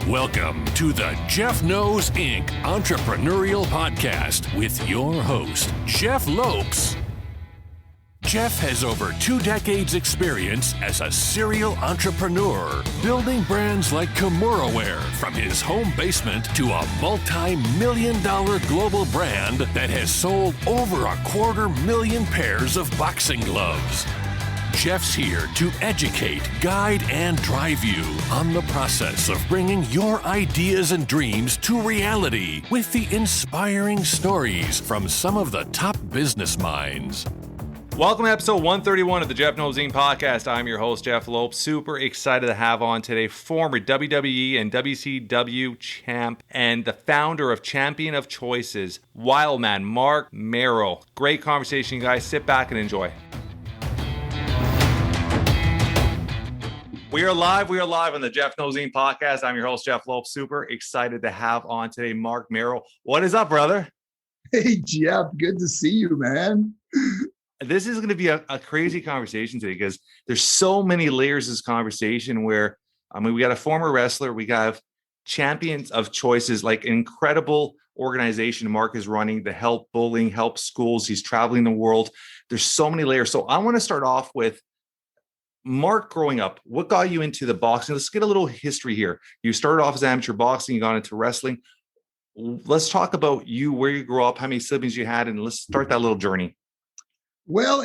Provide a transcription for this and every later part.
Welcome to the Jeff Knows Inc. Entrepreneurial Podcast with your host, Jeff Lopes. Jeff has over 2 decades experience as a serial entrepreneur, building brands like Kimura from his home basement to a multi-million-dollar global brand that has sold over 250,000 pairs of boxing gloves. Jeff's here to educate, guide, and drive you on the process of bringing your ideas and dreams to reality with the inspiring stories from some of the top business minds. Welcome to episode 131 of the Jeff Knows Inc. podcast. I'm your host, Jeff Lopes. Super excited to have on today former WWE and WCW champ and the founder of Champion of Choices, Wildman Marc Mero. Great conversation, guys. Sit back and enjoy. We are live on the Jeff Knows Inc. podcast. I'm your host, Jeff Lopes. Super excited to have on today Marc Mero. What is up, brother? Hey, Jeff. Good to see you, man. This is going to be a crazy conversation today because there's so many layers of this conversation where, we got a former wrestler, we got Champions of Choices, like an incredible organization Marc is running to help bullying, help schools. He's traveling the world. There's so many layers. So I want to start off with Marc, growing up, what got you into the boxing? Let's get a little history here. You started off as amateur boxing, you got into wrestling. Let's talk about you, where you grew up, how many siblings you had, and let's start that little journey. Well,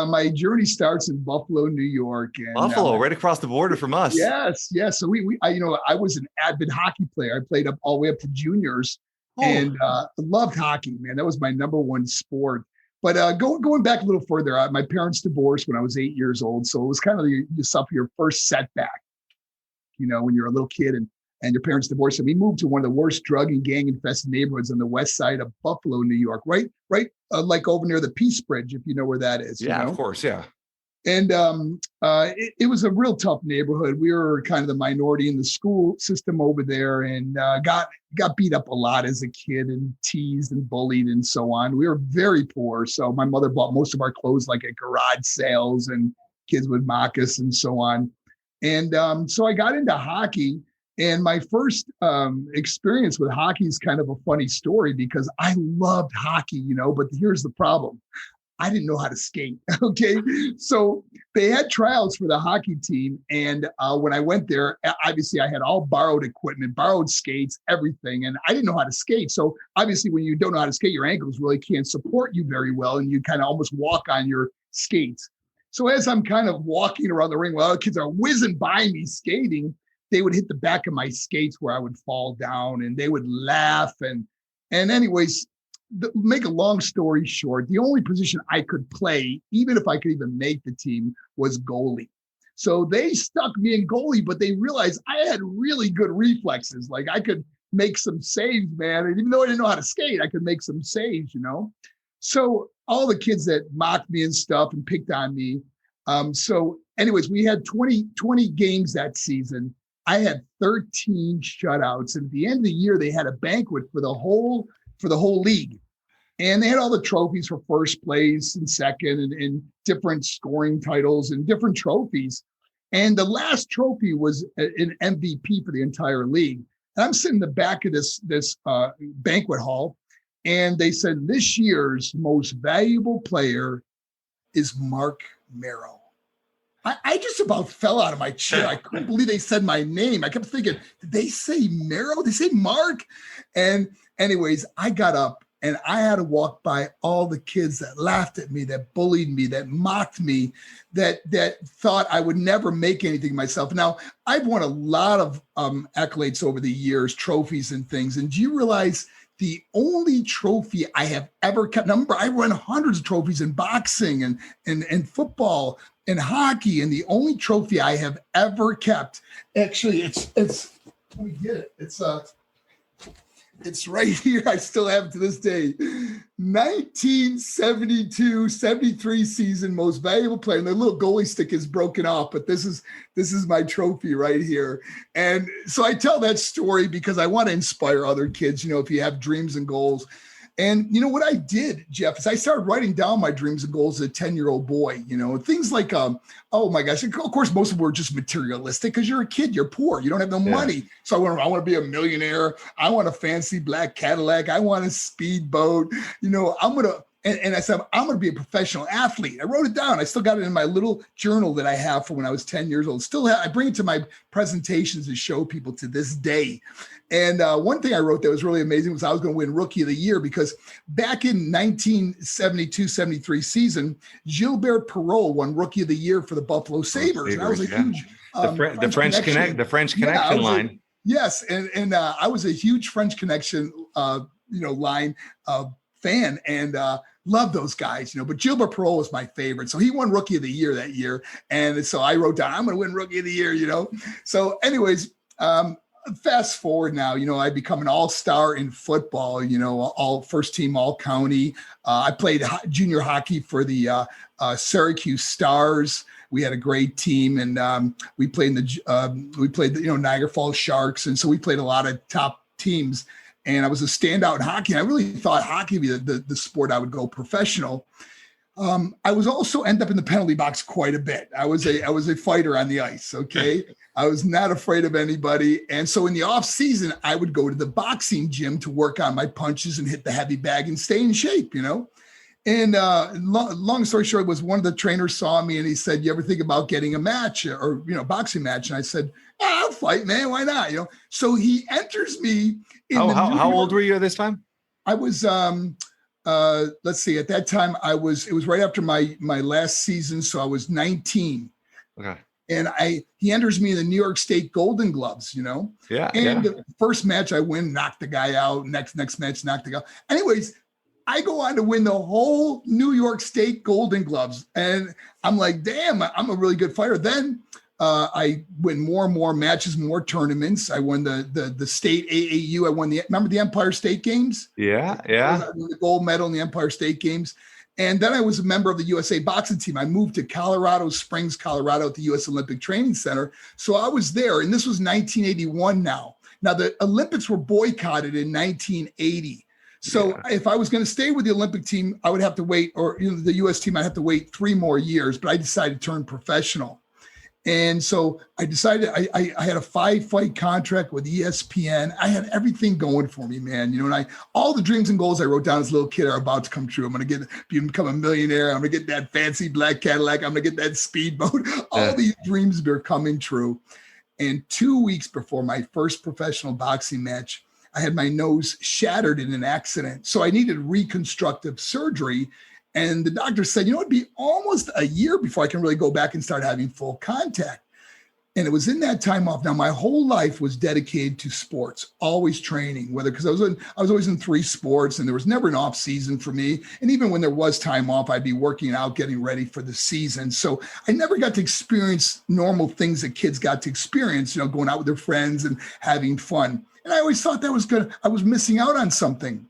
my journey starts in Buffalo, New York. And, Buffalo, right across the border from us. Yes. So I was an avid hockey player. I played up all the way up to juniors, and loved hockey, man. That was my number one sport. But going back a little further, my parents divorced when I was 8 years old. So it was kind of you suffer your first setback, when you're a little kid and your parents divorced. And we moved to one of the worst drug and gang infested neighborhoods on the west side of Buffalo, New York, right? Like over near the Peace Bridge, if you know where that is. Yeah, of course. Yeah. And it was a real tough neighborhood. We were kind of the minority in the school system over there, and got beat up a lot as a kid and teased and bullied and so on. We were very poor. So my mother bought most of our clothes like at garage sales, and kids would mock us and so on. And so I got into hockey. And my first experience with hockey is kind of a funny story because I loved hockey, but here's the problem. I didn't know how to skate. Okay. So they had tryouts for the hockey team. And when I went there, obviously I had all borrowed equipment, borrowed skates, everything. And I didn't know how to skate. So obviously when you don't know how to skate, your ankles really can't support you very well. And you kind of almost walk on your skates. So as I'm kind of walking around the ring, while kids are whizzing by me skating, they would hit the back of my skates where I would fall down, and they would laugh. And anyways, make a long story short, the only position I could play, even if I could even make the team, was goalie. So they stuck me in goalie, but they realized I had really good reflexes. Like I could make some saves, man. And even though I didn't know how to skate, I could make some saves, So all the kids that mocked me and stuff and picked on me. So anyways, we had 20 games that season. I had 13 shutouts. And at the end of the year, they had a banquet for the whole league. And they had all the trophies for first place and second and different scoring titles and different trophies. And the last trophy was an MVP for the entire league. And I'm sitting in the back of this banquet hall. And they said, this year's most valuable player is Marc Mero. I just about fell out of my chair. I couldn't believe they said my name. I kept thinking, did they say Mero? Did they say Marc? And anyways, I got up and I had to walk by all the kids that laughed at me, that bullied me, that mocked me, that thought I would never make anything myself. Now, I've won a lot of accolades over the years, trophies and things. And do you realize the only trophy I have ever kept? Now, remember, I won hundreds of trophies in boxing and football and hockey, and the only trophy I have ever kept, actually, it's let me get it. It's right here. I still have it to this day. 1972-73 season most valuable player. And the little goalie stick is broken off, but this is my trophy right here. And so I tell that story because I want to inspire other kids, if you have dreams and goals. And you know what I did, Jeff, is I started writing down my dreams and goals as a 10-year-old boy, things like, oh my gosh, of course, most of them were just materialistic because you're a kid, you're poor, you don't have no money. So I want to be a millionaire. I want a fancy black Cadillac. I want a speedboat. And I said, I'm going to be a professional athlete. I wrote it down. I still got it in my little journal that I have from when I was 10 years old. I bring it to my presentations to show people to this day. And one thing I wrote that was really amazing was I was going to win Rookie of the Year because back in 1972-73 season, Gilbert Perreault won Rookie of the Year for the Buffalo Sabres. And I was a huge the French Connection line. Yes, and I was a huge French Connection line fan and love those guys, but Gilbert Perreault was my favorite. So he won Rookie of the Year that year. And so I wrote down, I'm going to win Rookie of the Year, So anyways, fast forward now, I become an all-star in football, all first team, all county. I played junior hockey for the Syracuse Stars. We had a great team and we played the Niagara Falls Sharks. And so we played a lot of top teams. And I was a standout in hockey. I really thought hockey would be the sport I would go professional. I was also end up in the penalty box quite a bit. I was a fighter on the ice. Okay. I was not afraid of anybody. And so in the off season, I would go to the boxing gym to work on my punches and hit the heavy bag and stay in shape, And long story short was one of the trainers saw me and he said, you ever think about getting a match or, boxing match? And I said, I'll fight, man. Why not? So he enters me. How old were you at this time? I was, let's see, at that time it was right after my last season. So I was 19. Okay. And he enters me in the New York State Golden Gloves, Yeah. And the first match I win, knock the guy out. Next match, knock the guy out. Anyways, I go on to win the whole New York State Golden Gloves. And I'm like, damn, I'm a really good fighter. Then I win more and more matches, more tournaments. I won the state AAU. I won remember the Empire State Games? Yeah. I won the gold medal in the Empire State Games. And then I was a member of the USA boxing team. I moved to Colorado Springs, Colorado at the U.S. Olympic Training Center. So I was there. And this was 1981 now. Now, the Olympics were boycotted in 1980. So if I was going to stay with the Olympic team, I would have to wait, or the U.S. team, I'd have to wait 3 more years. But I decided to turn professional. And so I decided I had a 5-fight contract with ESPN. I had everything going for me, man. And all the dreams and goals I wrote down as a little kid are about to come true. I'm going to become a millionaire. I'm going to get that fancy black Cadillac. I'm going to get that speedboat. All these dreams are coming true. And 2 weeks before my first professional boxing match, I had my nose shattered in an accident. So I needed reconstructive surgery. And the doctor said, it'd be almost a year before I can really go back and start having full contact. And it was in that time off. Now, my whole life was dedicated to sports, always training, because I was always in 3 sports and there was never an off season for me. And even when there was time off, I'd be working out, getting ready for the season. So I never got to experience normal things that kids got to experience, going out with their friends and having fun. And I always thought that was good. I was missing out on something.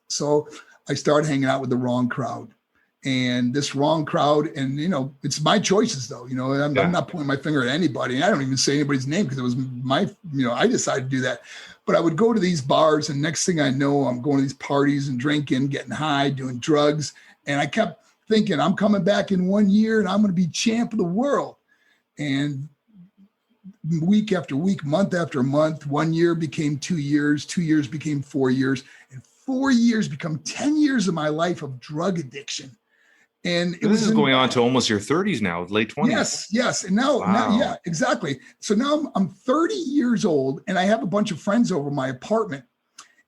So I started hanging out with the wrong crowd. And this wrong crowd, and it's my choices though. I'm not pointing my finger at anybody. And I don't even say anybody's name because it was my, I decided to do that. But I would go to these bars, and next thing I know, I'm going to these parties and drinking, getting high, doing drugs. And I kept thinking, I'm coming back in 1 year and I'm going to be champ of the world. And week after week, month after month, 1 year became 2 years, 2 years became 4 years, and 4 years become 10 years of my life of drug addiction. And this is going on to almost your 30s now, late 20s. Yes. And now, yeah, exactly. So now I'm 30 years old and I have a bunch of friends over my apartment.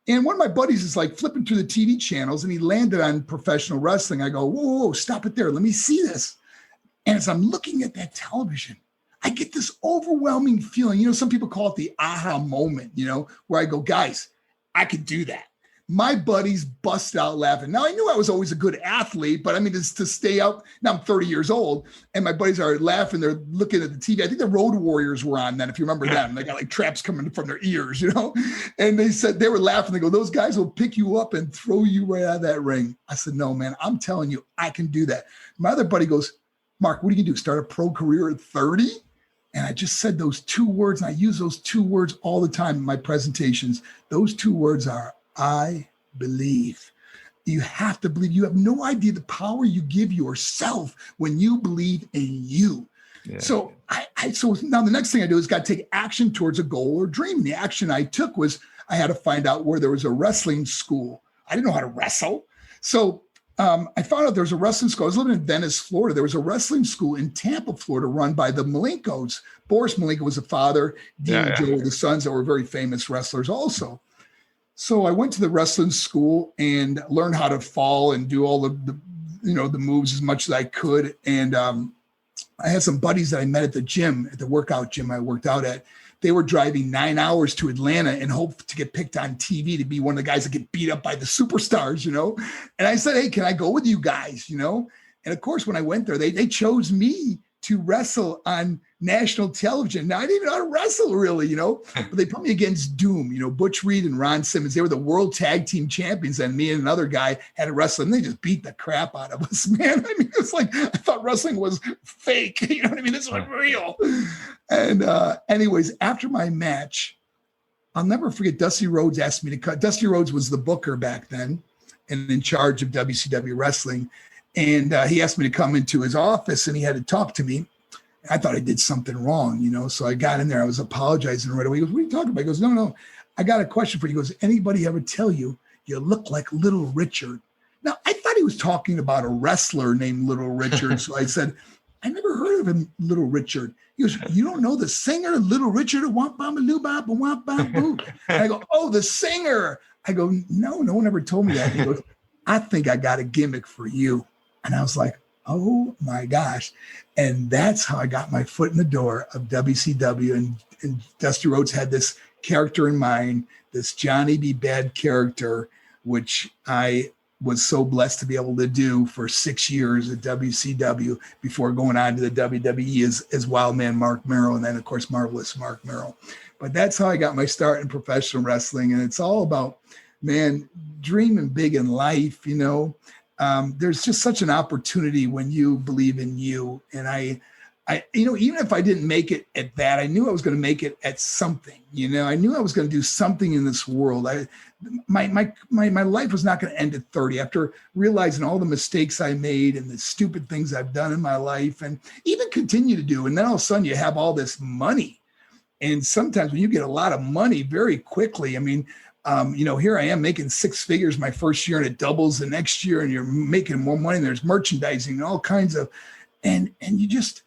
And one of my buddies is like flipping through the TV channels and he landed on professional wrestling. I go, whoa, stop it there. Let me see this. And as I'm looking at that television, I get this overwhelming feeling. Some people call it the aha moment, where I go, guys, I could do that. My buddies bust out laughing. Now, I knew I was always a good athlete, but to stay out. Now I'm 30 years old and my buddies are laughing. They're looking at the TV. I think the Road Warriors were on then, if you remember them. They got like traps coming from their ears, and they said, they were laughing. They go, those guys will pick you up and throw you right out of that ring. I said, no, man, I'm telling you, I can do that. My other buddy goes, Mark, what are you gonna do? Start a pro career at 30? And I just said those 2 words, and I use those 2 words all the time in my presentations. Those 2 words are, I believe. You have to believe. You have no idea the power you give yourself when you believe in you. Yeah. So so now the next thing I do is got to take action towards a goal or dream. The action I took was I had to find out where there was a wrestling school. I didn't know how to wrestle. So I found out there was a wrestling school. I was living in Venice, Florida. There was a wrestling school in Tampa, Florida, run by the Malenkos. Boris Malenko was the father. Dean and Joe were the sons that were very famous wrestlers also. So I went to the wrestling school and learned how to fall and do all the moves as much as I could. And I had some buddies that I met at the gym, at the workout gym I worked out at. They were driving 9 hours to Atlanta and hoped to get picked on TV to be one of the guys that get beat up by the superstars, And I said, hey, can I go with you guys, And of course, when I went there, they chose me to wrestle on national television. Now, I didn't even know how to wrestle really, but they put me against Doom, Butch Reed and Ron Simmons. They were the world tag team champions, and me and another guy had to wrestle, and they just beat the crap out of us, man. I mean, it's like, I thought wrestling was fake. You know what I mean? This was real. And anyways, after my match, I'll never forget, Dusty Rhodes asked me to cut. Dusty Rhodes was the booker back then and in charge of WCW wrestling. And he asked me to come into his office, and he had to talk to me. I thought I did something wrong, So I got in there. I was apologizing right away. He goes, what are you talking about? He goes, no, I got a question for you. He goes, anybody ever tell you look like Little Richard? Now, I thought he was talking about a wrestler named Little Richard. So I said, I never heard of him, Little Richard. He goes, you don't know the singer, Little Richard? And I go, oh, the singer. I go, no one ever told me that. He goes, I think I got a gimmick for you. And I was like, oh my gosh. And that's how I got my foot in the door of WCW. And Dusty Rhodes had this character in mind, this Johnny B. Bad character, which I was so blessed to be able to do for 6 years at WCW before going on to the WWE as Wild Man Mark Merrill, and then, of course, Marvelous Mark Merrill. But that's how I got my start in professional wrestling. And it's all about, man, dreaming big in life, There's just such an opportunity when you believe in you. And I, even if I didn't make it at that, I knew I was going to make it at something. I knew I was going to do something in this world. My life was not going to end at 30 after realizing all the mistakes I made and the stupid things I've done in my life and even continue to do. And then all of a sudden you have all this money. And sometimes when you get a lot of money very quickly, I mean, here I am making 6 figures my first year, and it doubles the next year, and you're making more money. And there's merchandising and all kinds of, and you just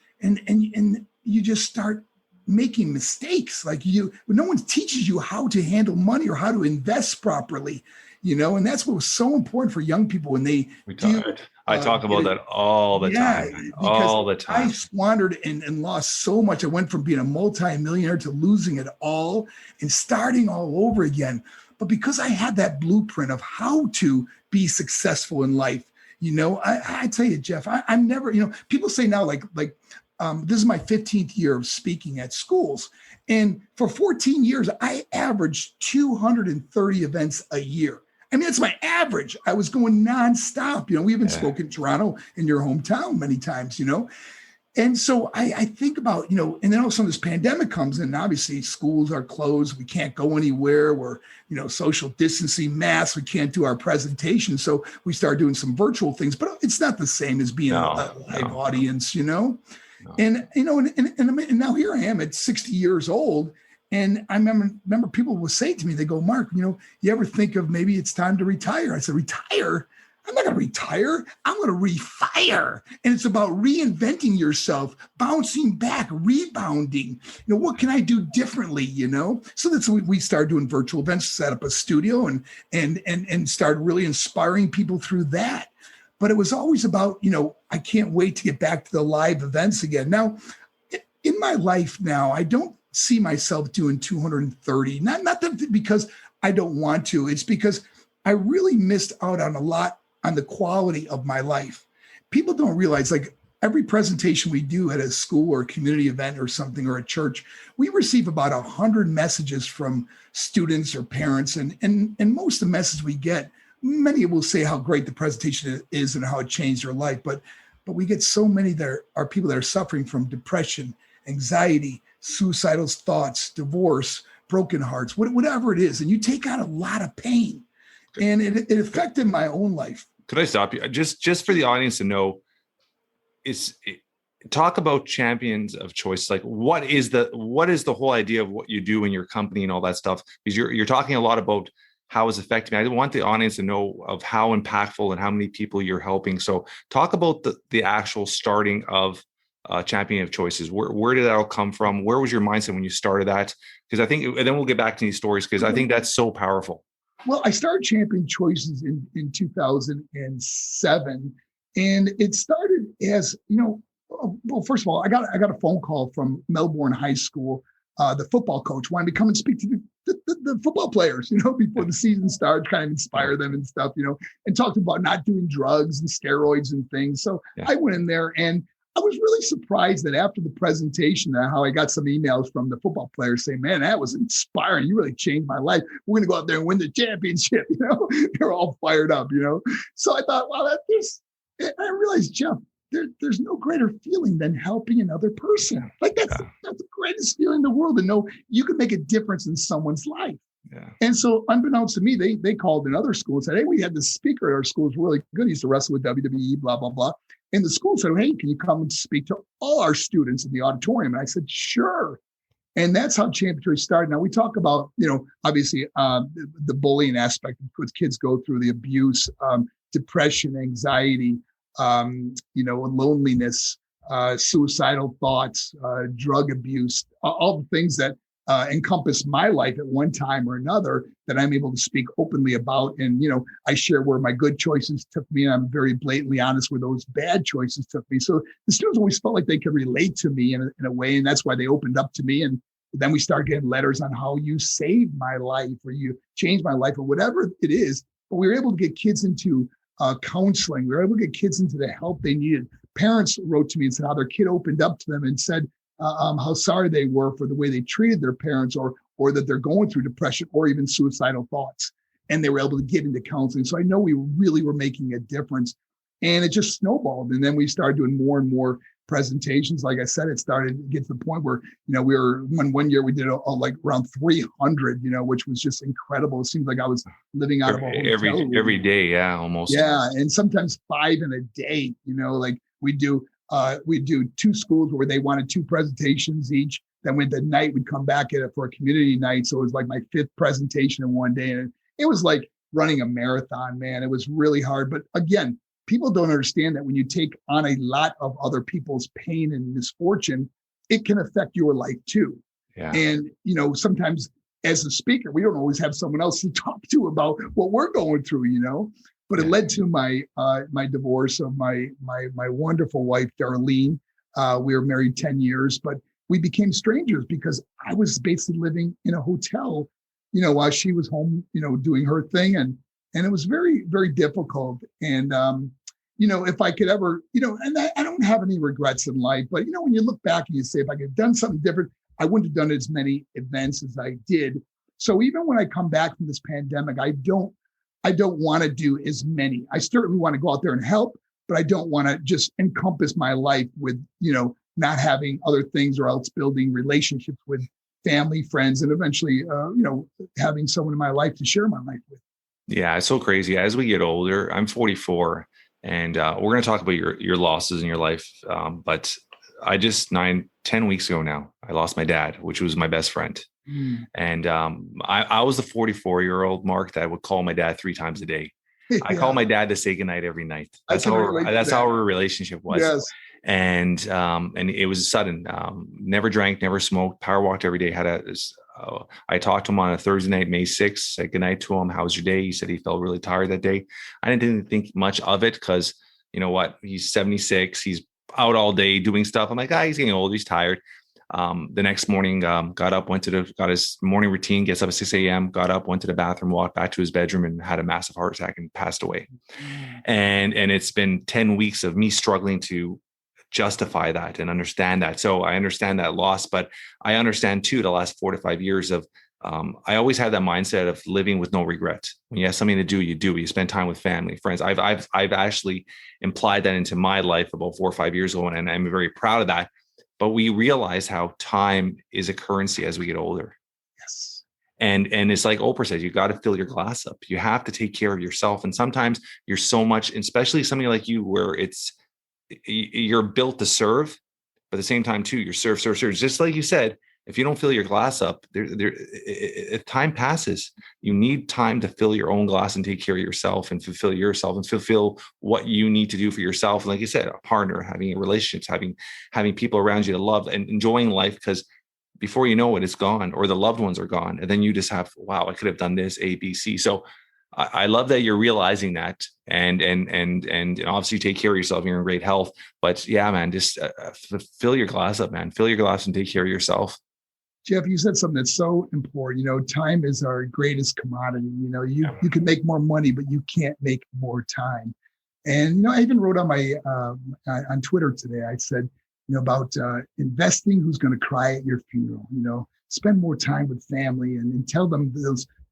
start making mistakes. Like no one teaches you how to handle money or how to invest properly, and that's what was so important for young people when they I talk about that all the time, all the time. I squandered and lost so much. I went from being a multi-millionaire to losing it all and starting all over again. But because I had that blueprint of how to be successful in life, I tell you, Jeff, I'm never, people say now, like this is my 15th year of speaking at schools. And for 14 years, I averaged 230 events a year. I mean, that's my average. I was going nonstop. We even spoke in Toronto, in your hometown, many times, And so I think about, and then all of a sudden this pandemic comes in, and obviously schools are closed. We can't go anywhere. We're, social distancing, masks. We can't do our presentation. So we start doing some virtual things, but it's not the same as being a live audience, No. And, and now here I am at 60 years old. And I remember people would say to me, they go, Mark, you ever think of maybe it's time to retire? I said, retire? I'm not going to retire. I'm going to refire. And it's about reinventing yourself, bouncing back, rebounding. What can I do differently, So that's when we started doing virtual events, set up a studio and started really inspiring people through that. But it was always about, I can't wait to get back to the live events again. Now, in my life now, I don't see myself doing 230, not that because I don't want to. It's because I really missed out on a lot on the quality of my life. People don't realize, like, every presentation we do at a school or a community event or something, or a church, we receive about 100 messages from students or parents. And most of the messages we get, many will say how great the presentation is and how it changed their life. But we get so many that are people that are suffering from depression, anxiety, suicidal thoughts, divorce, broken hearts, whatever it is. And you take on a lot of pain. And it affected my own life. Could I stop you? Just for the audience to know, talk about champions of choice. Like, what is the whole idea of what you do in your company and all that stuff? Because you're talking a lot about how it's affecting me. I want the audience to know of how impactful and how many people you're helping. So talk about the actual starting of Champion of Choices. Where did that all come from? Where was your mindset when you started that? Because I think, and then we'll get back to these stories, because I think that's so powerful. Well, I started Champion Choices in 2007, and it started as, well, first of all, I got a phone call from Melbourne High School. The football coach wanted me to come and speak to the football players, before the season started, kind of inspire them and stuff, and talked about not doing drugs and steroids and things. So I went in there, and I was really surprised that after the presentation, how I got some emails from the football players saying, "Man, that was inspiring. You really changed my life. We're going to go out there and win the championship." They're all fired up, So I thought, wow, I realized, Jeff, there's no greater feeling than helping another person. Like that's the greatest feeling in the world, to know you can make a difference in someone's life. Yeah. And so, unbeknownst to me, they called another school and said, "Hey, we had this speaker at our school who's really good. He used to wrestle with WWE, blah, blah, blah." And the school said, "Hey, can you come and speak to all our students in the auditorium?" And I said, "Sure." And that's how Champion Choice started. Now, we talk about, obviously the bullying aspect that kids go through, the abuse, depression, anxiety, loneliness, suicidal thoughts, drug abuse, all the things that encompass my life at one time or another, that I'm able to speak openly about. And, I share where my good choices took me, and I'm very blatantly honest where those bad choices took me. So the students always felt like they could relate to me in a way, and that's why they opened up to me. And then we started getting letters on how you saved my life, or you changed my life, or whatever it is. But we were able to get kids into counseling. We were able to get kids into the help they needed. Parents wrote to me and said how their kid opened up to them and said how sorry they were for the way they treated their parents, or that they're going through depression or even suicidal thoughts. And they were able to get into counseling. So I know we really were making a difference, and it just snowballed. And then we started doing more and more presentations. Like I said, it started to get to the point where, we were, one year we did like around 300, which was just incredible. It seemed like I was living out of a hotel every day. Yeah, almost. Yeah. And sometimes 5 in a day, like we do 2 schools where they wanted 2 presentations each. Then the night we'd come back at it for a community night. So it was like my 5th presentation in one day. And it was like running a marathon, man. It was really hard. But again, people don't understand that when you take on a lot of other people's pain and misfortune, it can affect your life too. Yeah. And, sometimes as a speaker, we don't always have someone else to talk to about what we're going through, but it led to my divorce of my wonderful wife, Darlene. We were married 10 years, but we became strangers because I was basically living in a hotel, while she was home, doing her thing. And it was very, very difficult. And, if I could ever, and I don't have any regrets in life, but, when you look back and you say, if I could have done something different, I wouldn't have done as many events as I did. So even when I come back from this pandemic, I don't want to do as many. I certainly want to go out there and help, but I don't want to just encompass my life with, not having other things, or else building relationships with family, friends, and eventually, having someone in my life to share my life with. Yeah, it's so crazy. As we get older, I'm 44, and we're going to talk about your losses in your life. But I just 10 weeks ago now, I lost my dad, which was my best friend. And I was the 44-year-old, Mark, that would call my dad 3 times a day. I call my dad to say goodnight every night. That's how our relationship was. Yes. And it was sudden. Never drank, never smoked, power walked every day. I talked to him on a Thursday night, May 6th, said goodnight to him. How was your day? He said he felt really tired that day. I didn't think much of it because, you know what, he's 76. He's out all day doing stuff. I'm like, he's getting old. He's tired. The next morning, got up, got his morning routine, gets up at 6 a.m., got up, went to the bathroom, walked back to his bedroom, and had a massive heart attack and passed away. And it's been 10 weeks of me struggling to justify that and understand that. So I understand that loss, but I understand too, the last 4 to 5 years of, I always had that mindset of living with no regret. When you have something to do, you spend time with family, friends. I've actually implied that into my life about 4 or 5 years ago, and I'm very proud of that. But we realize how time is a currency as we get older. Yes. And it's like Oprah says, you got to fill your glass up. You have to take care of yourself. And sometimes you're so much, especially somebody like you, where you're built to serve, but at the same time too, you're serve. Just like you said, if you don't fill your glass up, if time passes, you need time to fill your own glass and take care of yourself and fulfill yourself and fulfill what you need to do for yourself. And like you said, a partner, having relationships, having people around you to love and enjoying life, because before you know it, it's gone, or the loved ones are gone. And then you just have, wow, I could have done this, A, B, C. So I love that you're realizing that, and obviously take care of yourself. You're in great health, but yeah, man, just fill your glass up, man. Fill your glass and take care of yourself. Jeff, you said something that's so important. Time is our greatest commodity. You can make more money, but you can't make more time. And, I even wrote on my, on Twitter today, I said, about investing, who's going to cry at your funeral, spend more time with family and tell them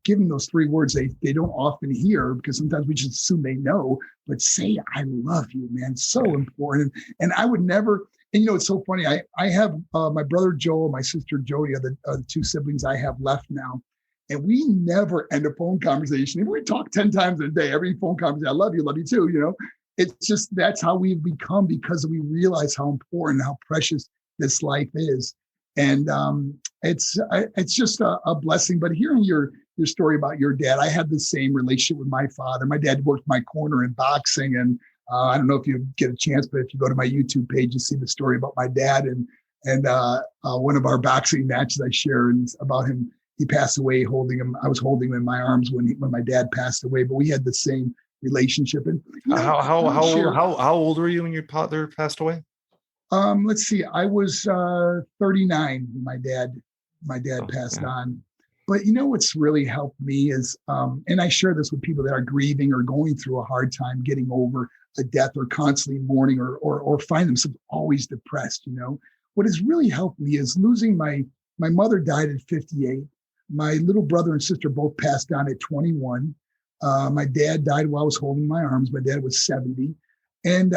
give them those 3 words they don't often hear, because sometimes we just assume they know, but say, I love you, man. So important. And I would never, and it's so funny. I have my brother Joel, my sister Jody are the 2 siblings I have left now. And we never end a phone conversation. If we talk 10 times a day, every phone conversation, I love you too, It's just, that's how we've become, because we realize how important, how precious this life is. And it's just a blessing. But hearing your story about your dad, I had the same relationship with my father. My dad worked my corner in boxing, and I don't know if you get a chance, but if you go to my YouTube page, you see the story about my dad and one of our boxing matches I share about him. He passed away holding him. I was holding him in my arms when my dad passed away, but we had the same relationship. And how old were you when your father passed away? Let's see. I was 39 when my dad passed on. But what's really helped me is, and I share this with people that are grieving or going through a hard time getting over a death, or constantly mourning, or find themselves always depressed. What has really helped me is losing my mother died at 58. My little brother and sister both passed on at 21. My dad died while I was holding my arms. My dad was 70. And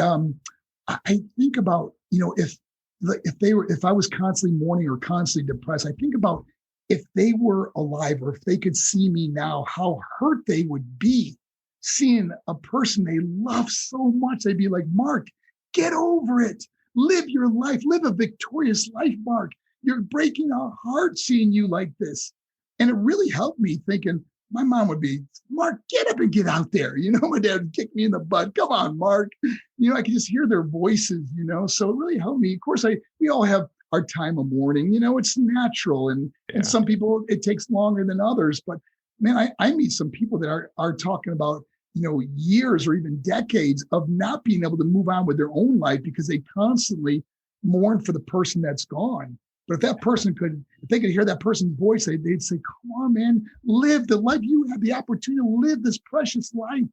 I think about, if I was constantly mourning or constantly depressed, I think about if they were alive, or if they could see me now, how hurt they would be seeing a person they love so much. They'd be like, Mark, get over it. Live your life. Live a victorious life, Mark. You're breaking our heart seeing you like this. And it really helped me thinking, my mom would be, Mark, get up and get out there. My dad would kick me in the butt. Come on, Mark. I could just hear their voices, so it really helped me. Of course, we all have our time of mourning, it's natural. And some people, it takes longer than others. But man, I meet some people that are talking about, years or even decades of not being able to move on with their own life because they constantly mourn for the person that's gone. But if they could hear that person's voice, they'd say, come on, man, live the life. You have the opportunity to live this precious life.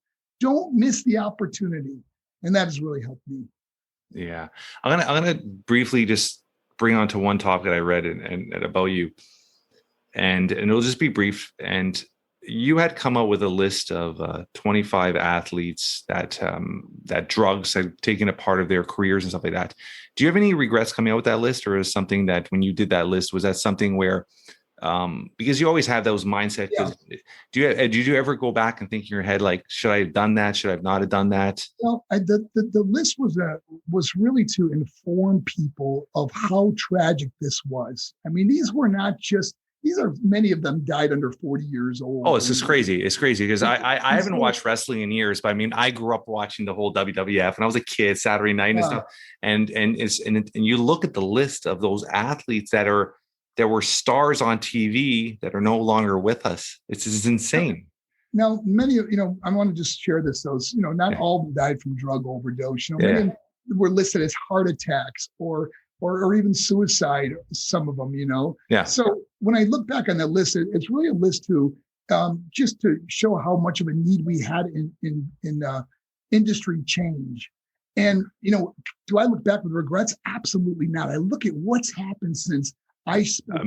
Don't miss the opportunity. And that has really helped me. Yeah. I'm gonna briefly just bring on to one topic that I read and about you. And it'll just be brief. And you had come up with a list of 25 athletes that drugs had taken a part of their careers and stuff like that. Do you have any regrets coming out with that list, or is something that when you did that list, was that something where, because you always have those mindsets? Yeah. Did you ever go back and think in your head, like, should I have done that? Should I have not have done that? Well, the list was really to inform people of how tragic this was. I mean, many of them died under 40 years old. Oh, it's just crazy. It's crazy because I haven't watched wrestling in years, but I mean, I grew up watching the whole WWF when I was a kid, Saturday night and stuff. And you look at the list of those athletes that were stars on TV that are no longer with us. It's insane. Now, many, I want to just share this. Those, not all died from drug overdose. Many were listed as heart attacks or even suicide, some of them, Yeah. So when I look back on that list, it's really a list to just to show how much of a need we had in industry change. And, do I look back with regrets? Absolutely not. I look at what's happened since I spoke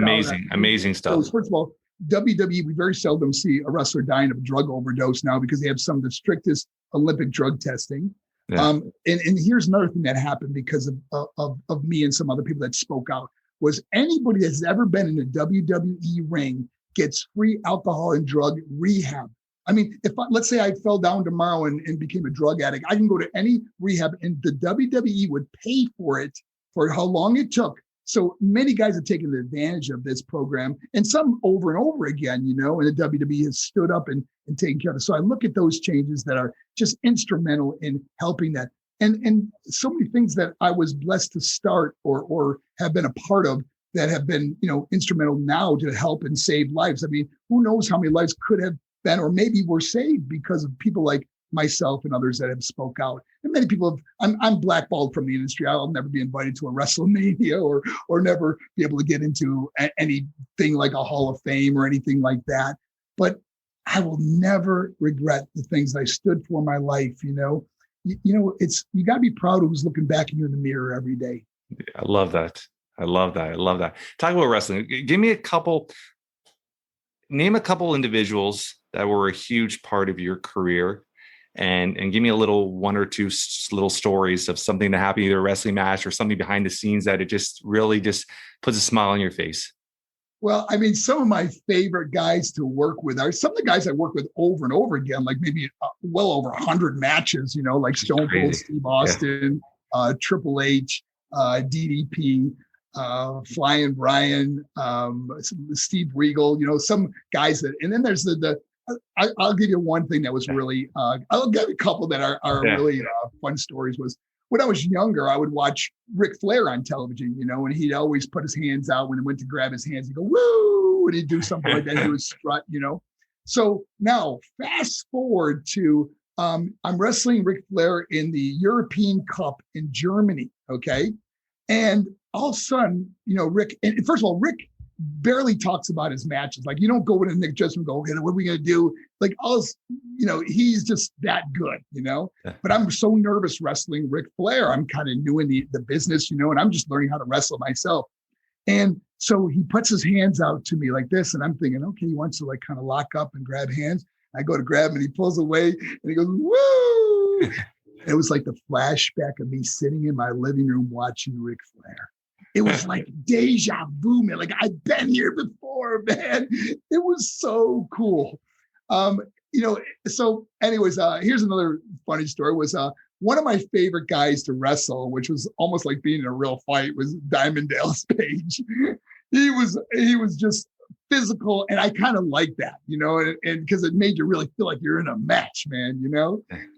Amazing stuff. So first of all, WWE, we very seldom see a wrestler dying of a drug overdose now because they have some of the strictest Olympic drug testing. Yeah. And here's another thing that happened because of me and some other people that spoke out, was anybody that's ever been in a WWE ring gets free alcohol and drug rehab. I mean, let's say I fell down tomorrow and became a drug addict, I can go to any rehab and the WWE would pay for it for how long it took. So many guys have taken advantage of this program, and some over and over again, and the WWE has stood up and taken care of it. So I look at those changes that are just instrumental in helping that. And so many things that I was blessed to start or have been a part of that have been, instrumental now to help and save lives. I mean, who knows how many lives could have been, or maybe were saved because of people like myself and others that have spoke out. And many people I'm blackballed from the industry. I'll never be invited to a WrestleMania or never be able to get into anything like a Hall of Fame or anything like that. But I will never regret the things I stood for in my life. You got to be proud of who's looking back at you in the mirror every day. I love that. I love that. Talk about wrestling. Name a couple individuals that were a huge part of your career, and give me a little one or two little stories of something that happened, either a wrestling match or something behind the scenes that it just really just puts a smile on your face. Well, I mean, some of my favorite guys to work with are some of the guys I work with over and over again, like maybe well over 100 matches, like Stone Cold Steve Austin, Triple H, DDP, Flying Brian, Steve Regal, some guys that, and then there's I'll give you one thing that was really, I'll give you a couple that are really fun stories. Was when I was younger, I would watch Ric Flair on television, and he'd always put his hands out when he went to grab his hands. He'd go, woo, and he'd do something like that. He would strut, So now fast forward to, I'm wrestling Ric Flair in the European Cup in Germany. Okay. And all of a sudden, Rick, and first of all, Rick barely talks about his matches. Like, you don't go into Nick Justin and go, okay, what are we going to do? Like, he's just that good, But I'm so nervous wrestling Ric Flair. I'm kind of new in the business, and I'm just learning how to wrestle myself. And so he puts his hands out to me like this, and I'm thinking, okay, he wants to like kind of lock up and grab hands. I go to grab him and he pulls away and he goes, woo! It was like the flashback of me sitting in my living room watching Ric Flair. It was like deja vu, man. Like, I've been here before, man. It was so cool. So anyways, here's another funny story. Was one of my favorite guys to wrestle, which was almost like being in a real fight, was Diamond Dallas Page. He was just physical, and I kind of like that, and because it made you really feel like you're in a match, man,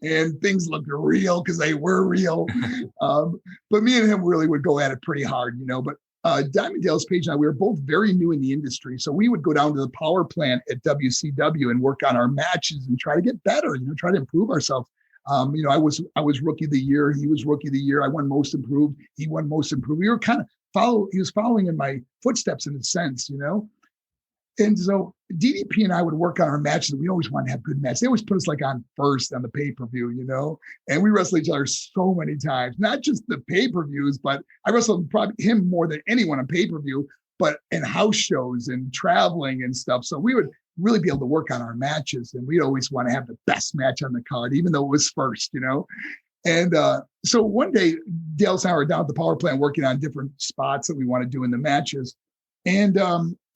and things looked real because they were real. But me and him really would go at it pretty hard, but Diamond Dallas Page and I, we were both very new in the industry. So we would go down to the power plant at WCW and work on our matches and try to get better, try to improve ourselves. I was rookie of the year. He was rookie of the year. I won most improved. He won most improved. We were kind of he was following in my footsteps in a sense, And so DDP and I would work on our matches. We always wanted to have good matches. They always put us like on first on the pay-per-view, and we wrestled each other so many times, not just the pay-per-views, but I wrestled probably him more than anyone on pay-per-view, but in house shows and traveling and stuff. So we would really be able to work on our matches, and we'd always want to have the best match on the card, even though it was first, And so one day, Dale and I were down at the power plant working on different spots that we want to do in the matches. And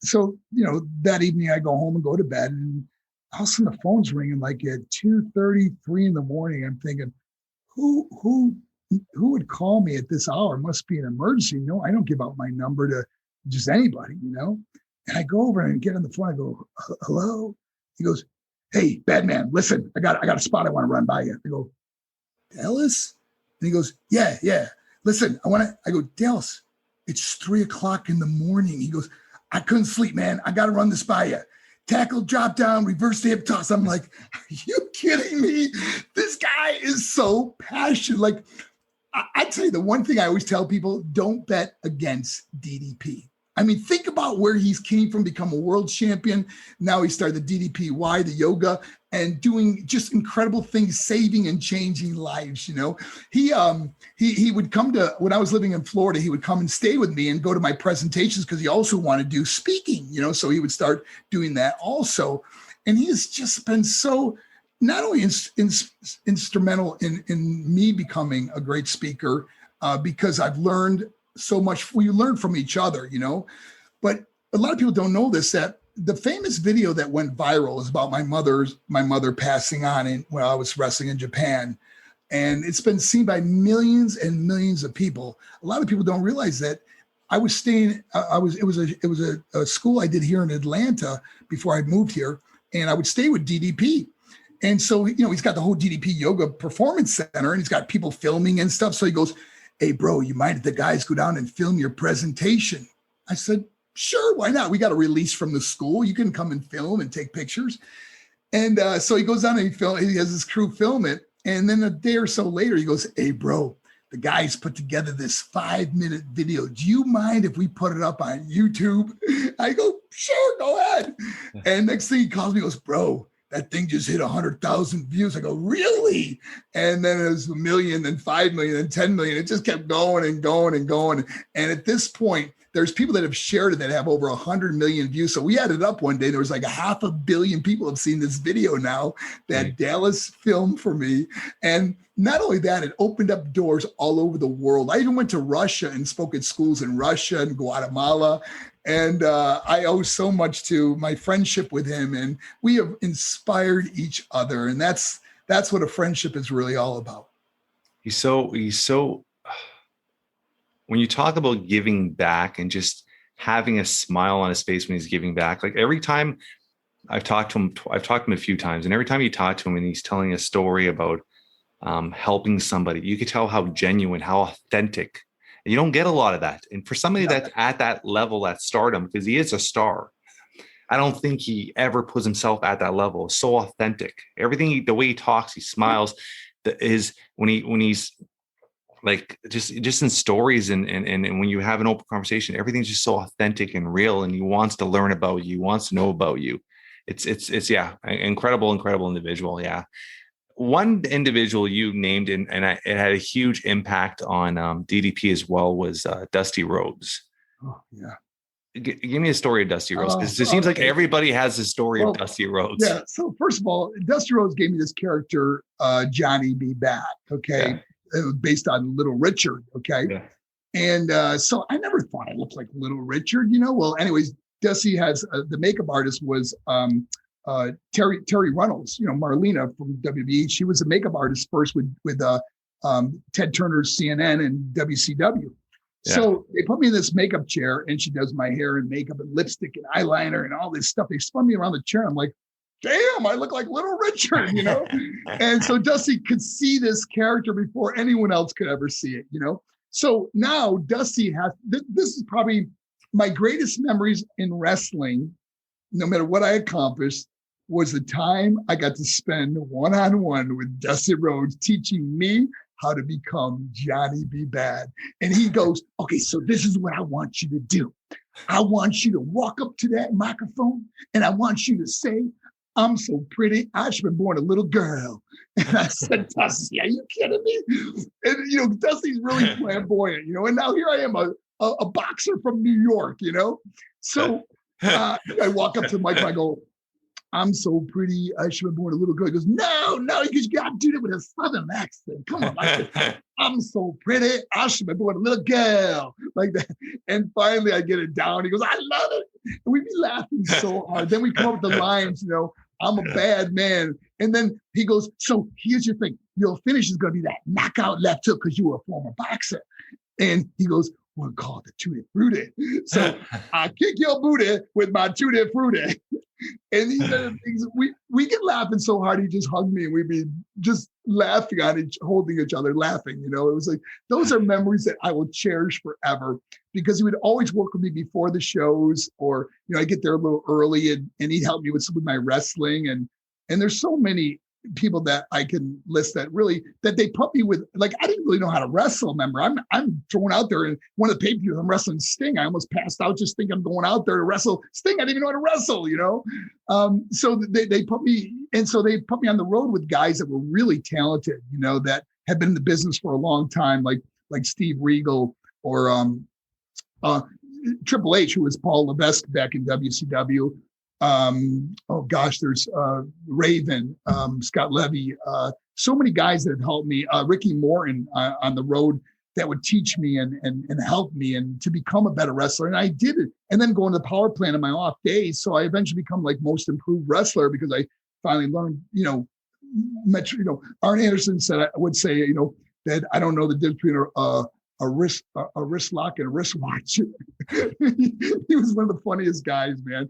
so, that evening I go home and go to bed, and all of a sudden the phone's ringing like at 2:33 in the morning. I'm thinking, who would call me at this hour? It must be an emergency. No, I don't give out my number to just anybody, And I go over and get on the phone. I go, hello? He goes, hey, Batman, listen, I got a spot I want to run by you. I go, Dallas? And he goes, yeah. Listen, I go, Dallas, it's 3:00 in the morning. He goes, I couldn't sleep, man. I got to run this by you. Tackle, drop down, reverse the hip toss. I'm like, are you kidding me? This guy is so passionate. Like, I tell you, the one thing I always tell people, don't bet against DDP. I mean, think about where he's came from, become a world champion. Now he started the DDPY, the yoga, and doing just incredible things, saving and changing lives. He would come to, when I was living in Florida, he would come and stay with me and go to my presentations because he also wanted to do speaking, so he would start doing that also. And he has just been so not only instrumental in me becoming a great speaker, because I've learned so much. We learn from each other, but a lot of people don't know this, that the famous video that went viral is about my mother passing on when I was wrestling in Japan. And it's been seen by millions and millions of people. A lot of people don't realize that I was staying, it was a school I did here in Atlanta before I moved here. And I would stay with DDP. And so, he's got the whole DDP Yoga Performance Center and he's got people filming and stuff. So he goes, "Hey, bro, you mind if the guys go down and film your presentation?" I said, "Sure, why not? We got a release from the school. You can come and film and take pictures." And so he goes down and he has his crew film it. And then a day or so later, he goes, "Hey, bro, the guys put together this 5-minute video. Do you mind if we put it up on YouTube?" I go, "Sure, go ahead." And next thing he calls me, he goes, "Bro, that thing just hit 100,000 views." I go, "Really?" And then it was 1 million, then 5 million, then 10 million. It just kept going and going and going. And at this point, there's people that have shared it that have over 100 million views. So we added up one day. There was like 500 million people have seen this video now that Dallas filmed for me. And not only that, it opened up doors all over the world. I even went to Russia and spoke at schools in Russia and Guatemala. And I owe so much to my friendship with him. And we have inspired each other. And that's what a friendship is really all about. He's so, when you talk about giving back and just having a smile on his face when he's giving back, like every time I've talked to him a few times, and every time you talk to him and he's telling a story about helping somebody, you could tell how genuine, how authentic. And you don't get a lot of that. And for somebody that's at that level, that stardom, because he is a star, I don't think he ever puts himself at that level. It's so authentic. Everything, the way he talks, he smiles, is when he's like just in stories and when you have an open conversation, everything's just so authentic and real, and he wants to learn about you, wants to know about you. It's incredible individual. Yeah. One individual you named it had a huge impact on DDP as well was Dusty Rhodes. Oh yeah. Give me a story of Dusty Rhodes, because it seems like everybody has a story of Dusty Rhodes. Yeah. So first of all, Dusty Rhodes gave me this character, Johnny B. Bad. Okay. Yeah. It was based on Little Richard. Okay. Yeah. And so I never thought I looked like Little Richard, Well, anyways, Dusty has the makeup artist was Terry Reynolds, Marlena from WB. She was a makeup artist first with Ted Turner's CNN and WCW. Yeah. So they put me in this makeup chair and she does my hair and makeup and lipstick and eyeliner and all this stuff. They spun me around the chair. I'm like, damn, I look like Little Richard, And so Dusty could see this character before anyone else could ever see it, So now Dusty has, this is probably my greatest memories in wrestling, no matter what I accomplished, was the time I got to spend one-on-one with Dusty Rhodes teaching me how to become Johnny B. Bad. And he goes, "Okay, so this is what I want you to do. I want you to walk up to that microphone and I want you to say, 'I'm so pretty, I should have been born a little girl.'" And I said, "Dusty, are you kidding me?" And, Dusty's really flamboyant, and now here I am, a boxer from New York, So I walk up to the mic and I go, "I'm so pretty, I should have been born a little girl." He goes, no, you got to do it with a Southern accent. Come on. I said, "I'm so pretty, I should have been born a little girl," like that. And finally I get it down. He goes, "I love it." And we'd be laughing so hard. Then we come up with the lines, "I'm a bad man." And then he goes, "So here's your thing. Your finish is going to be that knockout left hook because you were a former boxer." And he goes, "We'll call it the Tutti Frutti. So I kick your booty with my Tutti Frutti." And these are the things we get laughing so hard. He just hugged me and we'd be just laughing on holding each other, laughing. It was like, those are memories that I will cherish forever, because he would always work with me before the shows, or, I get there a little early and he'd help me with my wrestling. And there's so many people that I can list that they put me with. Like, I didn't really know how to wrestle. Remember, I'm thrown out there, and one of the pay-per-views I'm wrestling Sting. I almost passed out just thinking I'm going out there to wrestle Sting. I didn't even know how to wrestle, So they put me, and so they put me on the road with guys that were really talented, that had been in the business for a long time, like Steve Regal or Triple H, who was Paul Levesque back in WCW. There's Raven, Scott Levy, so many guys that have helped me. Ricky Morton on the road that would teach me and help me and to become a better wrestler. And I did it. And then going to the power plant on my off days. So I eventually become like most improved wrestler because I finally learned, Arn Anderson said, I would say, that I don't know the difference between a wrist lock and a wristwatch. He was one of the funniest guys, man.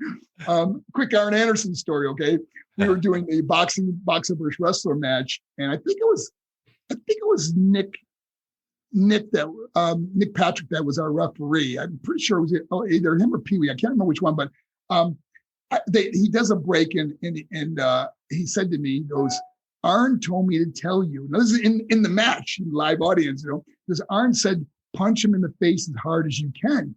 Quick Arn Anderson story. Okay. We were doing a boxer versus wrestler match. And I think it was Nick Patrick that was our referee. I'm pretty sure it was either him or Pee Wee. I can't remember which one, but he does a break and he said to me, he goes, Arn told me to tell you. Now, this is in the match, live audience, because Arn said, punch him in the face as hard as you can.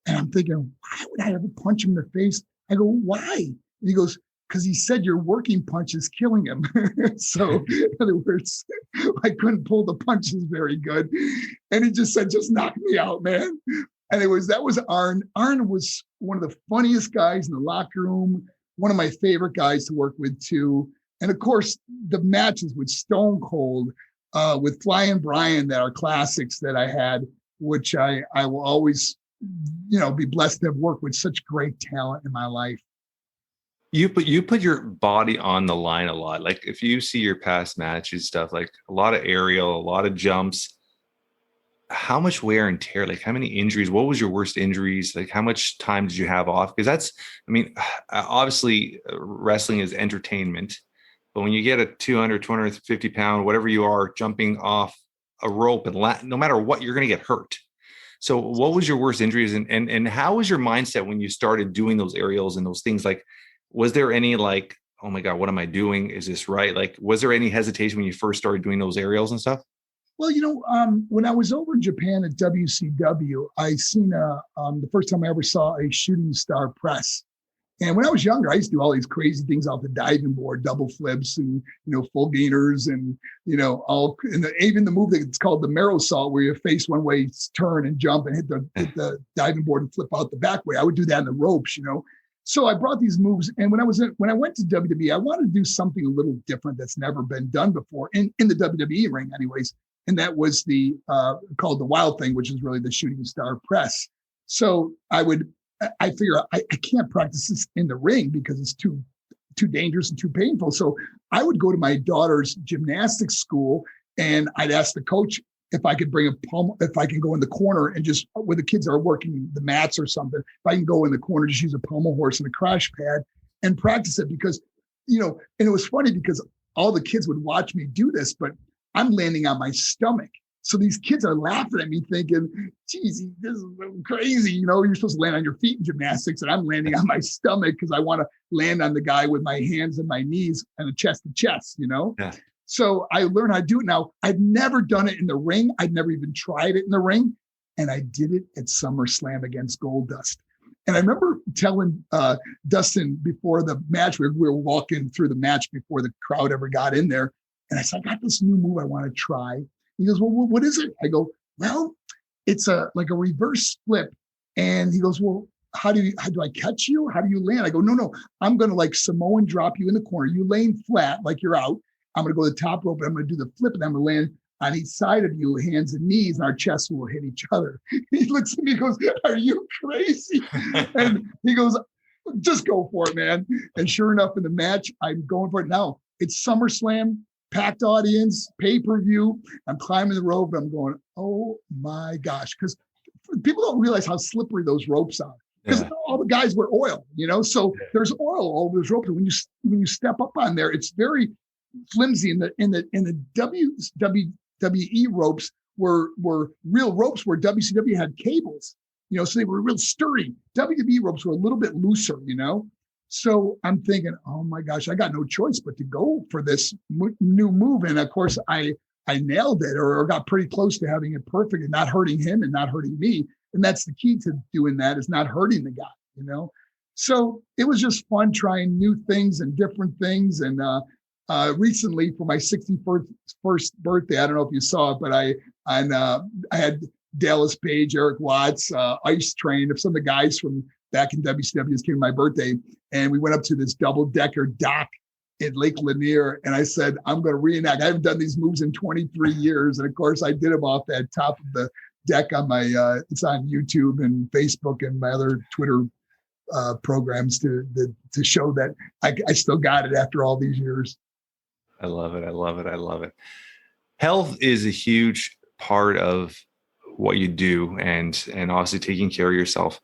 And I'm thinking, why would I ever punch him in the face? I go, why? And he goes, because he said your working punch is killing him. So in other words, I couldn't pull the punches very good. And he just said, just knock me out, man. And that was Arn. Arn was one of the funniest guys in the locker room, one of my favorite guys to work with too. And of course, the matches with Stone Cold, with Flying Brian that are classics that I had, which I will always, be blessed to have worked with such great talent in my life. You put your body on the line a lot. Like if you see your past matches stuff, like a lot of aerial, a lot of jumps. How much wear and tear? Like how many injuries? What was your worst injuries? Like how much time did you have off? Because obviously wrestling is entertainment, but when you get a 200, 250 pound, whatever you are, jumping off a rope and no matter what, you're going to get hurt. So what was your worst injuries and how was your mindset when you started doing those aerials and those things? Like, was there any like, oh my God, what am I doing? Is this right? Like, was there any hesitation when you first started doing those aerials and stuff? Well, when I was over in Japan at WCW, I seen the first time I ever saw a shooting star press. And when I was younger, I used to do all these crazy things off the diving board, double flips and, full gainers and, even the move that's called the marrow salt where you face one way, turn and jump and hit the diving board and flip out the back way. I would do that in the ropes, So I brought these moves. And when I went to WWE, I wanted to do something a little different that's never been done before in the WWE ring anyways. And that was called the Wild Thing, which is really the shooting star press. So I figure I can't practice this in the ring because it's too dangerous and too painful. So I would go to my daughter's gymnastics school and I'd ask the coach if I could if I can go in the corner and just where the kids are working the mats or something, if I can go in the corner, just use a pommel horse and a crash pad and practice it because, and it was funny because all the kids would watch me do this, but I'm landing on my stomach. So these kids are laughing at me thinking, geez, this is crazy. You're supposed to land on your feet in gymnastics and I'm landing on my stomach because I want to land on the guy with my hands and my knees and a chest to chest, Yeah. So I learned how to do it now. I've never done it in the ring. I'd never even tried it in the ring. And I did it at SummerSlam against Goldust. And I remember telling Dustin before the match, we were walking through the match before the crowd ever got in there. And I said, I got this new move I want to try. He goes, well, what is it? I go, well, it's like a reverse flip. And he goes, well, how do I catch you? How do you land? I go, no, I'm going to like Samoan drop you in the corner. You laying flat like you're out. I'm going to go to the top rope and I'm going to do the flip and I'm going to land on each side of you, hands and knees, and our chests will hit each other. He looks at me and goes, are you crazy? And he goes, just go for it, man. And sure enough, in the match, I'm going for it now. It's SummerSlam. Packed audience, pay-per-view. I'm climbing the rope and I'm going, oh my gosh. Because people don't realize how slippery those ropes are. Because all the guys wear oil, so there's oil all over those ropes. And when you step up on there, it's very flimsy. In the WWE ropes were real ropes where WCW had cables, so they were real sturdy. WWE ropes were a little bit looser, So I'm thinking, oh my gosh, I got no choice but to go for this new move. And of course, I nailed it or got pretty close to having it perfect and not hurting him and not hurting me. And that's the key to doing that is not hurting the guy, So it was just fun trying new things and different things. And recently for my 61st birthday, I don't know if you saw it, but I had Dallas Page, Eric Watts, Ice Train, some of the guys from back in WCW came to my birthday, and we went up to this double-decker dock at Lake Lanier. And I said, I'm going to reenact. I haven't done these moves in 23 years. And of course, I did them off that top of the deck on my, it's on YouTube and Facebook and my other Twitter programs to show that I still got it after all these years. I love it. I love it. I love it. Health is a huge part of what you do, and obviously taking care of yourself.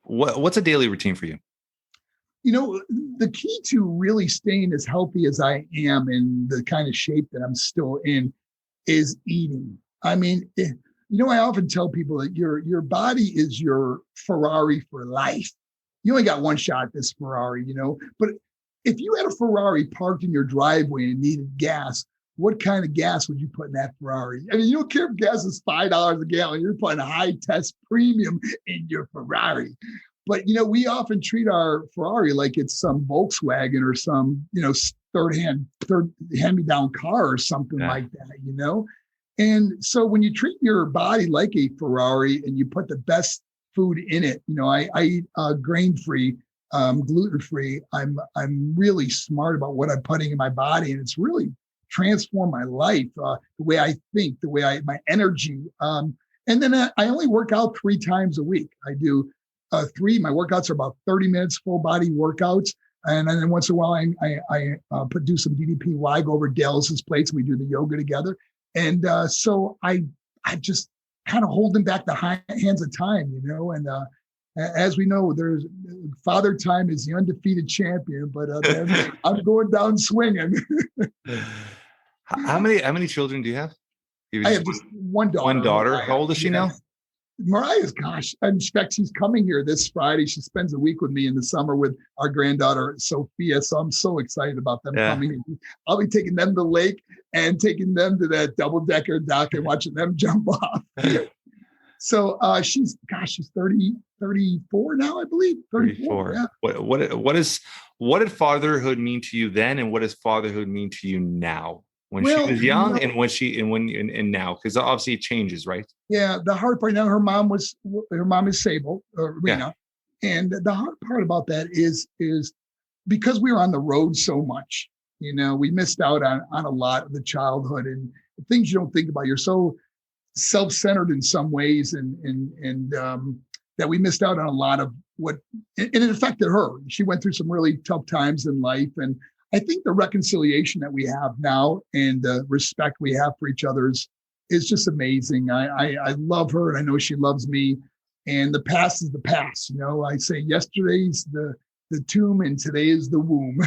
What's a daily routine for you? The key to really staying as healthy as I am in the kind of shape that I'm still in is eating. I mean, I often tell people that your body is your Ferrari for life. You only got one shot at this Ferrari, but if you had a Ferrari parked in your driveway and needed gas, what kind of gas would you put in that Ferrari? I mean, you don't care if gas is $5 a gallon. You're putting a high test premium in your Ferrari. But, we often treat our Ferrari like it's some Volkswagen or some, third hand-me-down car or something like that, And so when you treat your body like a Ferrari and you put the best food in it, I eat grain-free, gluten-free. I'm really smart about what I'm putting in my body, and it's really transformed my life, the way I think, my energy. And then I only work out 3 times a week. I do my workouts are about 30 minutes, full body workouts. And then once in a while, I do some DDPY, go over Dallas's plates. We do the yoga together. And so I just kind of holding back the hands of time, and as we know, there's Father Time is the undefeated champion, but I'm going down swinging. How many children do you have? I have just one daughter. One daughter. How old is she now? Mariah's, in fact, she's coming here this Friday. She spends a week with me in the summer with our granddaughter, Sophia. So I'm so excited about them coming. I'll be taking them to the lake and taking them to that double-decker dock and watching them jump off. So she's 34 now, I believe. 34. Yeah. What did fatherhood mean to you then, and what does fatherhood mean to you now? When she was young and now, because obviously it changes, right? Yeah. The hard part now, her mom is Sable, Rena. Yeah. And the hard part about that is because we were on the road so much, we missed out on a lot of the childhood and things you don't think about. You're so self-centered in some ways and that we missed out on a lot of and it affected her. She went through some really tough times in life. And I think the reconciliation that we have now and the respect we have for each other is just amazing. I love her, and I know she loves me. And the past is the past. I say yesterday's the tomb and today is the womb.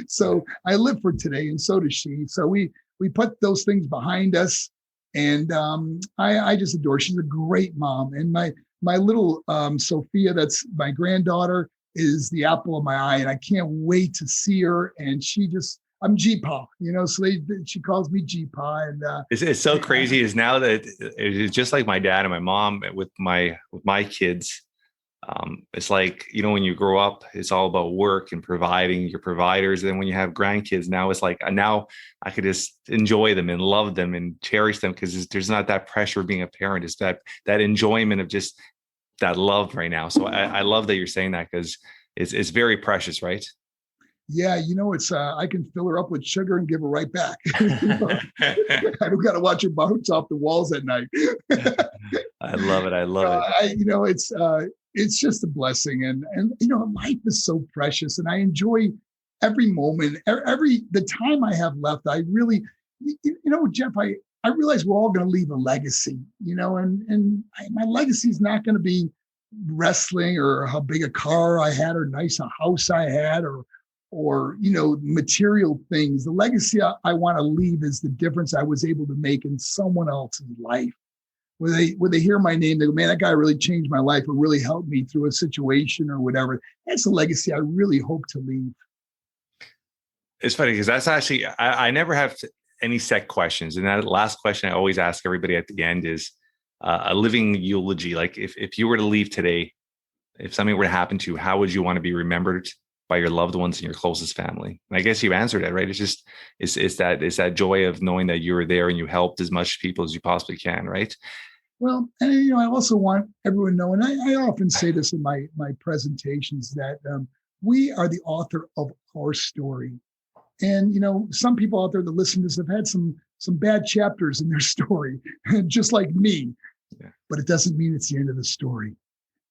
So I live for today, and so does she. So we put those things behind us, and I just adore her. She's a great mom, and my little Sophia, that's my granddaughter, is the apple of my eye, and I can't wait to see her. And I'm G-Pa, so she calls me G-Pa. And it's so crazy is now that it's just like my dad and my mom with my kids. It's like, when you grow up, it's all about work and providing your providers. And then when you have grandkids, now it's like, now I could just enjoy them and love them and cherish them because there's not that pressure of being a parent. It's that enjoyment of just that love right now. So I love that you're saying that because it's very precious, right? Yeah, it's I can fill her up with sugar and give her right back. I don't got to watch her bounce off the walls at night. I love it. I love it. It's just a blessing, and life is so precious, and I enjoy every moment, the time I have left. I really, Jeff, I realize we're all going to leave a legacy, and my legacy is not going to be wrestling or how big a car I had or nice a house I had or material things. The legacy I want to leave is the difference I was able to make in someone else's life. When they hear my name, they go, man, that guy really changed my life or really helped me through a situation or whatever. That's a legacy I really hope to leave. It's funny because that's actually, I never have any set questions. And that last question I always ask everybody at the end is a living eulogy. Like if you were to leave today, if something were to happen to you, how would you want to be remembered by your loved ones and your closest family? And I guess you answered it, right? It's just, it's that joy of knowing that you were there and you helped as much people as you possibly can, right? Well, and I also want everyone to know, and I often say this in my presentations, that we are the author of our story. And, some people out there that listen to this have had some bad chapters in their story, just like me. Yeah. But it doesn't mean it's the end of the story.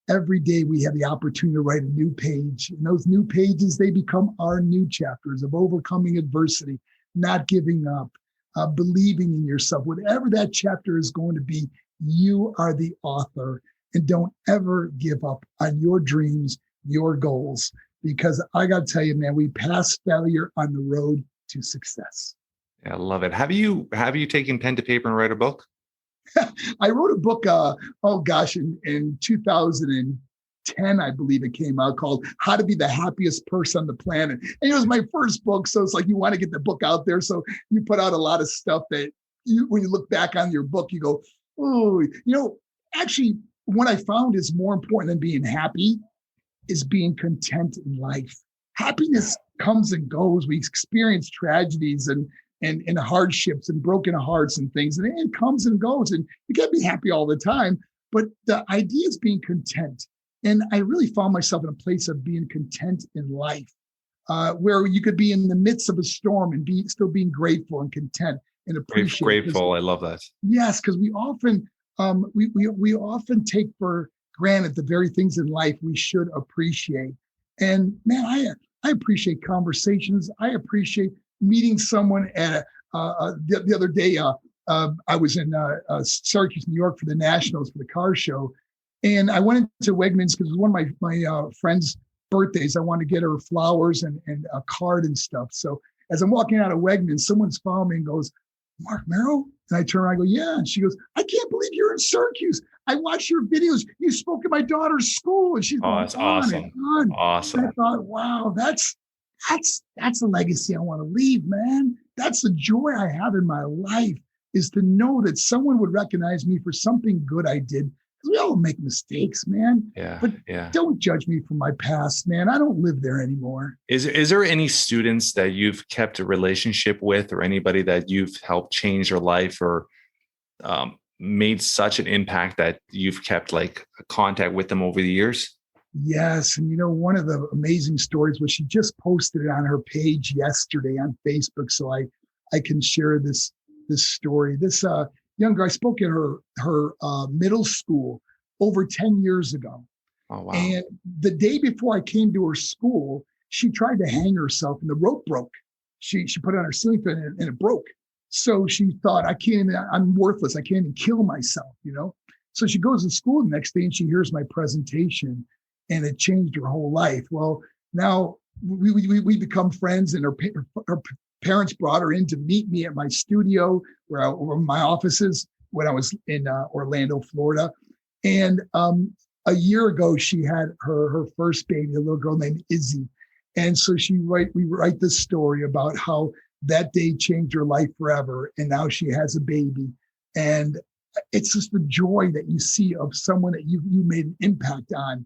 Every day we have the opportunity to write a new page. And those new pages, they become our new chapters of overcoming adversity, not giving up, believing in yourself. Whatever that chapter is going to be, you are the author. And don't ever give up on your dreams, your goals, because I got to tell you, man, we pass failure on the road to success. Yeah, I love it. Have you taken pen to paper and write a book? I wrote a book, in 2010, I believe it came out, called How to Be the Happiest Person on the Planet. And it was my first book. So it's like you want to get the book out there. So you put out a lot of stuff that when you look back on your book, you go, oh, actually, what I found is more important than being happy is being content in life. Happiness comes and goes. We experience tragedies and hardships and broken hearts and things, and it comes and goes, and you can't be happy all the time. But the idea is being content. And I really found myself in a place of being content in life, where you could be in the midst of a storm and still being grateful and content and appreciate. Grateful. I love that. Yes, because we often we often take for granted the very things in life we should appreciate. And man, I appreciate conversations. I appreciate meeting someone at the other day. I was in Syracuse, New York for the Nationals for the car show. And I went into Wegmans because it was one of my friend's birthdays. I wanted to get her flowers and a card and stuff. So as I'm walking out of Wegmans, someone's following me and goes, "Mark Merrill?" And I turn around, I go, "Yeah." And she goes, "I can't believe you're in Syracuse. I watched your videos. You spoke at my daughter's school." And she's going, that's awesome. Awesome. And I thought, wow, that's a legacy I want to leave, man. That's the joy I have in my life, is to know that someone would recognize me for something good I did. Because we all make mistakes, man. Yeah. But yeah. Don't judge me for my past, man. I don't live there anymore. Is there any students that you've kept a relationship with, or anybody that you've helped change their life, or made such an impact that you've kept like contact with them over the years? Yes. And one of the amazing stories was she just posted it on her page yesterday on Facebook. So I can share this story. This young girl, I spoke at her middle school over 10 years ago. Oh, wow. And the day before I came to her school, she tried to hang herself and the rope broke. She put it on her ceiling fan and it broke. So she thought, I'm worthless. I can't even kill myself, So she goes to school the next day and she hears my presentation, and it changed her whole life. Well, now we become friends, and her parents brought her in to meet me at my studio where my office is when I was in Orlando, Florida. And a year ago, she had her first baby, a little girl named Izzy. And so we write this story about how that day changed her life forever. And now she has a baby. And it's just the joy that you see of someone that you made an impact on.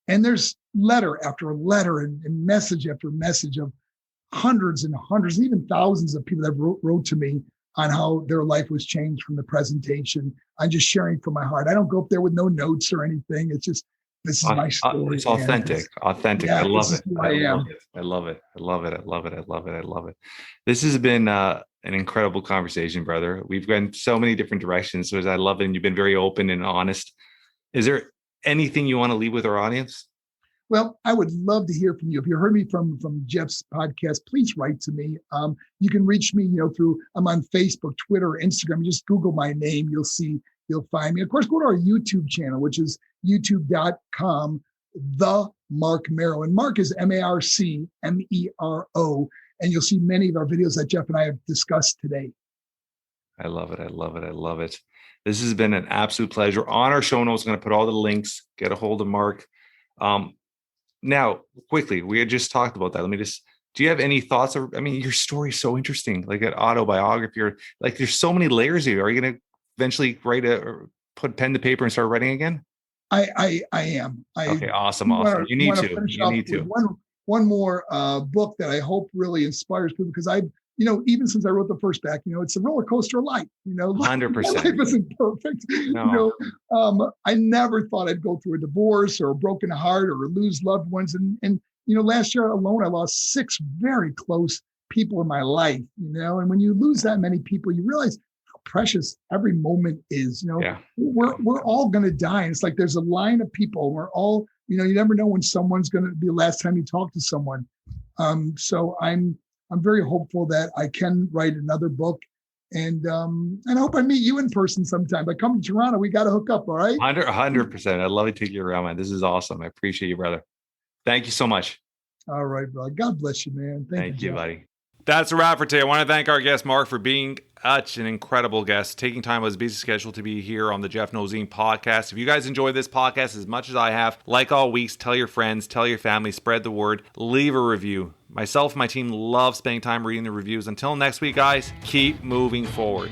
And there's letter after letter and message after message of hundreds and hundreds, even thousands of people that wrote to me on how their life was changed from the presentation. I'm just sharing from my heart. I don't go up there with no notes or anything. It's just, this is my story. It's authentic. Authentic. Yeah, I love it. I love it. This has been an incredible conversation, brother. We've gone so many different directions. So I love it. And you've been very open and honest. Is there anything you want to leave with our audience? Well, I would love to hear from you. If you heard me from Jeff's podcast, please write to me. You can reach me, I'm on Facebook, Twitter, Instagram. Just Google my name. You'll find me. Of course, go to our YouTube channel, which is youtube.com, The Mark Merrill. And Mark is MARCMERO. And you'll see many of our videos that Jeff and I have discussed today. I love it. This has been an absolute pleasure. On our show notes, I'm going to put all the links. Get a hold of Mark. Now, quickly, we had just talked about that. Do you have any thoughts? Your story is so interesting, like an autobiography, or like there's so many layers here. Are you going to eventually put pen to paper and start writing again? I am. Okay, awesome. You need to. One more book that I hope really inspires people, because even since I wrote the first back, it's a roller coaster of life. 100%. Life isn't perfect. No. I never thought I'd go through a divorce or a broken heart or lose loved ones. And last year alone, I lost 6 very close people in my life, and when you lose that many people, you realize how precious every moment is. We're all going to die. And it's like there's a line of people. We're all, you never know when someone's going to be the last time you talk to someone. So I'm very hopeful that I can write another book. And I hope I meet you in person sometime. But come to Toronto, we got to hook up. All right. 100%. I'd love to take you around, man. This is awesome. I appreciate you, brother. Thank you so much. All right, brother. God bless you, man. Thank you, buddy. That's a wrap for today. I want to thank our guest, Mark, for being such an incredible guest, taking time out of his busy schedule to be here on the Jeff Knows Inc. podcast. If you guys enjoy this podcast as much as I have, like all weeks, tell your friends, tell your family, spread the word, leave a review. Myself and my team love spending time reading the reviews. Until next week, guys, keep moving forward.